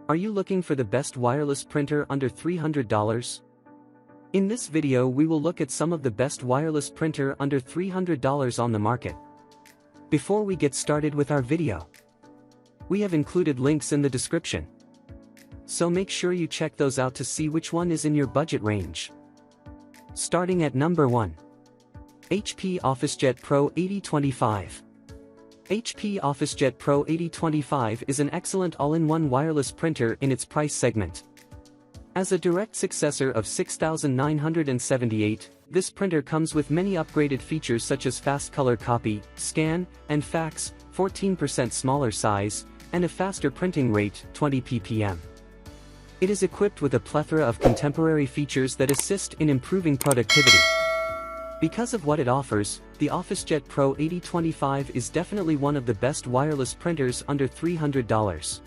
Are you looking for the best wireless printer under $300? In this video we will look at some of the best wireless printer under $300 on the market. Before we get started with our video, we have included links in the description, so make sure you check those out to see which one is in your budget range. Starting at number 1. HP OFFICEJET Pro 8025. HP OFFICEJET Pro 8025 is an excellent all-in-one wireless printer in its price segment. As a direct successor of 6978, this printer comes with many upgraded features such as fast color copy, scan, and fax, 14% smaller size, and a faster printing rate, 20 ppm. It is equipped with a plethora of contemporary features that assist in improving productivity. Because of what it offers, the OFFICEJET Pro 8025 is definitely one of the best wireless printers under $300.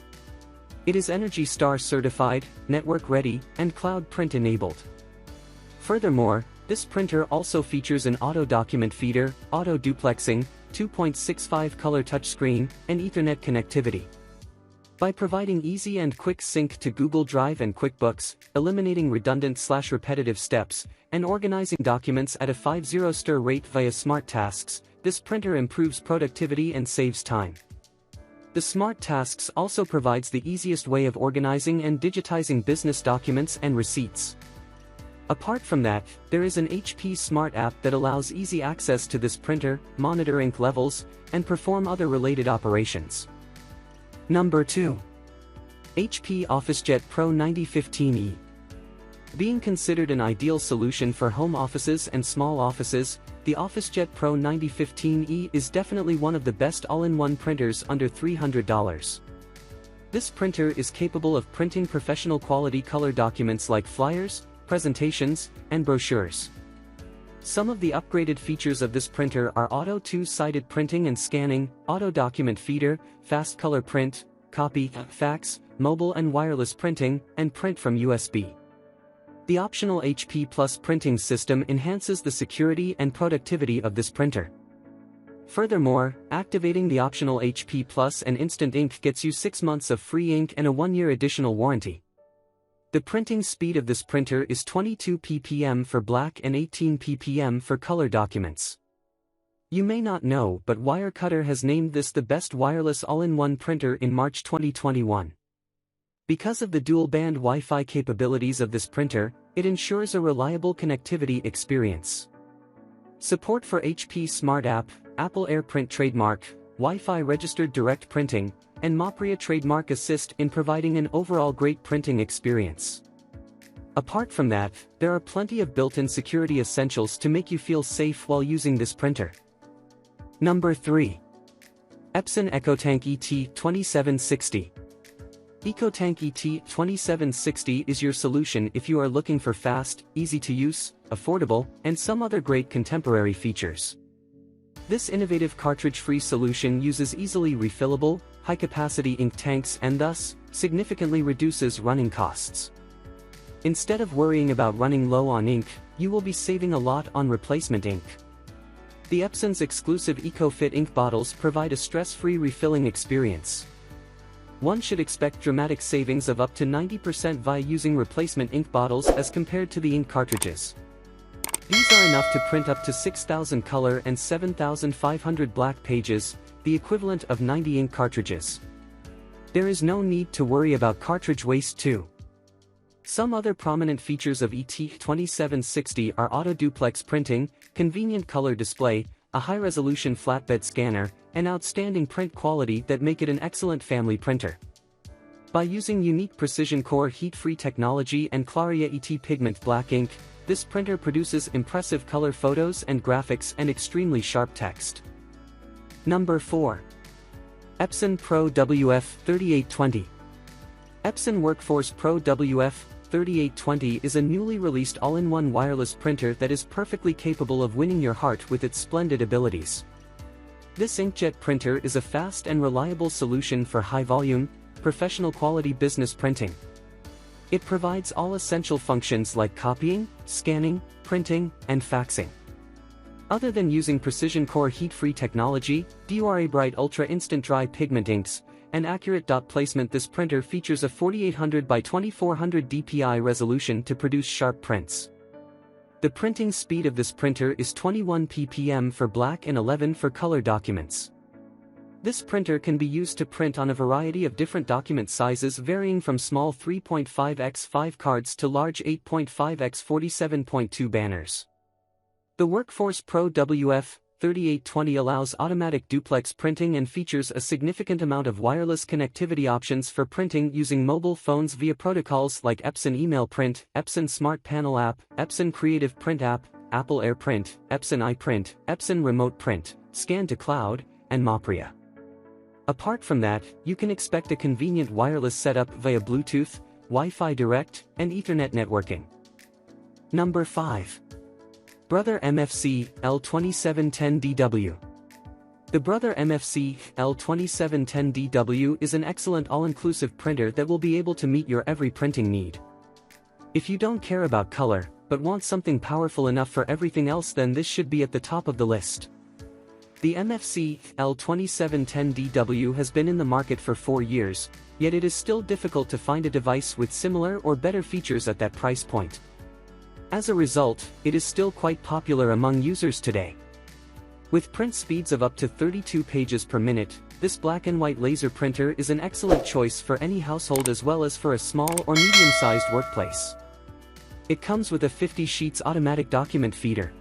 It is ENERGY STAR certified, network ready, and cloud print enabled. Furthermore, this printer also features an auto document feeder, auto duplexing, 2.65 color touchscreen, and Ethernet connectivity. By providing easy and quick sync to Google Drive and QuickBooks, eliminating redundant/repetitive steps, and organizing documents at a 50-stir rate via smart tasks, this printer improves productivity and saves time. The smart tasks also provides the easiest way of organizing and digitizing business documents and receipts. Apart from that, there is an HP Smart app that allows easy access to this printer, monitor ink levels, and perform other related operations. Number 2. HP OFFICEJET Pro 9015E. Being considered an ideal solution for home offices and small offices, the OFFICEJET Pro 9015E is definitely one of the best all-in-one printers under $300. This printer is capable of printing professional quality color documents like flyers, presentations, and brochures. Some of the upgraded features of this printer are auto two-sided printing and scanning, auto document feeder, fast color print, copy, fax, mobile and wireless printing, and print from USB. The optional HP Plus printing system enhances the security and productivity of this printer. Furthermore, activating the optional HP Plus and Instant Ink gets you 6 months of free ink and a 1-year additional warranty. The printing speed of this printer is 22 ppm for black and 18 ppm for color documents. You may not know, but Wirecutter has named this the best wireless all-in-one printer in March 2021. Because of the dual-band Wi-Fi capabilities of this printer, it ensures a reliable connectivity experience. Support for HP Smart App, Apple AirPrint trademark, Wi-Fi registered direct printing, and Mopria trademark assist in providing an overall great printing experience. Apart from that, there are plenty of built-in security essentials to make you feel safe while using this printer. Number 3. EPSON ECOTANK ET 2760. ECOTANK ET 2760 is your solution if you are looking for fast, easy-to-use, affordable, and some other great contemporary features. This innovative cartridge-free solution uses easily refillable, high-capacity ink tanks and thus, significantly reduces running costs. Instead of worrying about running low on ink, you will be saving a lot on replacement ink. The EPSON's exclusive EcoFit ink bottles provide a stress-free refilling experience. One should expect dramatic savings of up to 90% via using replacement ink bottles as compared to the ink cartridges. These are enough to print up to 6,000 color and 7,500 black pages, the equivalent of 90 ink cartridges. There is no need to worry about cartridge waste too. Some other prominent features of ET 2760 are auto-duplex printing, convenient color display, a high-resolution flatbed scanner, and outstanding print quality that make it an excellent family printer. By using unique precision core heat-free technology and Claria ET Pigment black ink, this printer produces impressive color photos and graphics and extremely sharp text. Number 4. EPSON Pro WF 3820. EPSON Workforce Pro WF 3820 is a newly released all-in-one wireless printer that is perfectly capable of winning your heart with its splendid abilities. This inkjet printer is a fast and reliable solution for high-volume, professional-quality business printing. It provides all essential functions like copying, scanning, printing, and faxing. Other than using precision core heat-free technology, DURA Bright Ultra Instant Dry Pigment inks, and accurate dot placement. This printer features a 4800 by 2400 dpi resolution to produce sharp prints. The printing speed of this printer is 21 ppm for black and 11 for color documents. This printer can be used to print on a variety of different document sizes varying from small 3.5x5 cards to large 8.5x 47.2 banners. The Workforce Pro WF3820 allows automatic duplex printing and features a significant amount of wireless connectivity options for printing using mobile phones via protocols like EPSON Email Print, EPSON Smart Panel App, EPSON Creative Print App, Apple AirPrint, EPSON iPrint, EPSON Remote Print, Scan to Cloud, and Mopria. Apart from that, you can expect a convenient wireless setup via Bluetooth, Wi-Fi Direct, and Ethernet networking. Number 5. Brother MFC L2710DW. The Brother MFC L2710DW is an excellent all-inclusive printer that will be able to meet your every printing need. If you don't care about color, but want something powerful enough for everything else, then this should be at the top of the list. The MFC L2710DW has been in the market for 4 years, yet it is still difficult to find a device with similar or better features at that price point. As a result, it is still quite popular among users today. With print speeds of up to 32 pages per minute, this black and white laser printer is an excellent choice for any household as well as for a small or medium-sized workplace. It comes with a 50 sheets automatic document feeder.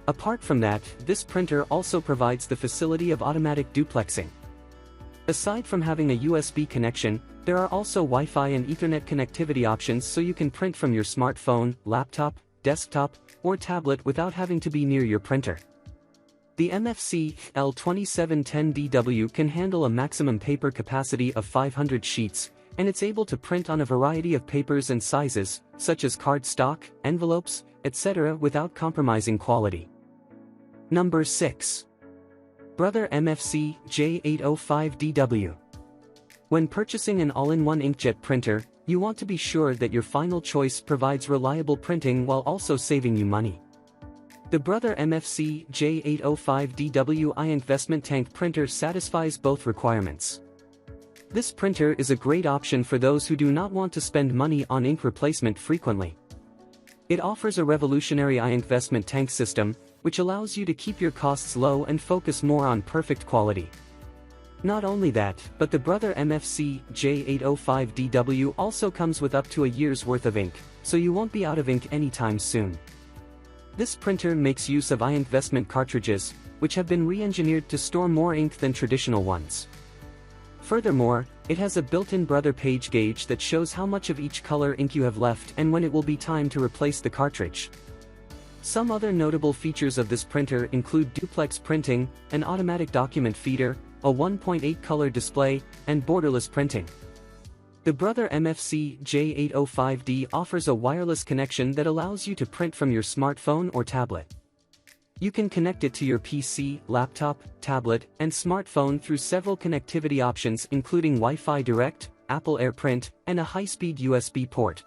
Apart from that, this printer also provides the facility of automatic duplexing. Aside from having a USB connection, there are also Wi-Fi and Ethernet connectivity options so you can print from your smartphone, laptop, desktop, or tablet without having to be near your printer. The MFC L2710DW can handle a maximum paper capacity of 500 sheets, and it's able to print on a variety of papers and sizes, such as cardstock, envelopes, etc., without compromising quality. Number 6. Brother MFC J805DW. When purchasing an all-in-one inkjet printer, you want to be sure that your final choice provides reliable printing while also saving you money. The Brother MFC J805DW iInkVestment Tank printer satisfies both requirements. This printer is a great option for those who do not want to spend money on ink replacement frequently. It offers a revolutionary iInkVestment Tank system, which allows you to keep your costs low and focus more on perfect quality. Not only that, but the Brother MFC J805DW also comes with up to a year's worth of ink, so you won't be out of ink anytime soon. This printer makes use of iInkVestment cartridges, which have been re-engineered to store more ink than traditional ones. Furthermore, it has a built-in Brother page gauge that shows how much of each color ink you have left and when it will be time to replace the cartridge. Some other notable features of this printer include duplex printing, an automatic document feeder, a 1.8 color display, and borderless printing. The Brother MFC J805D offers a wireless connection that allows you to print from your smartphone or tablet. You can connect it to your PC, laptop, tablet, and smartphone through several connectivity options including Wi-Fi Direct, Apple AirPrint, and a high-speed USB port.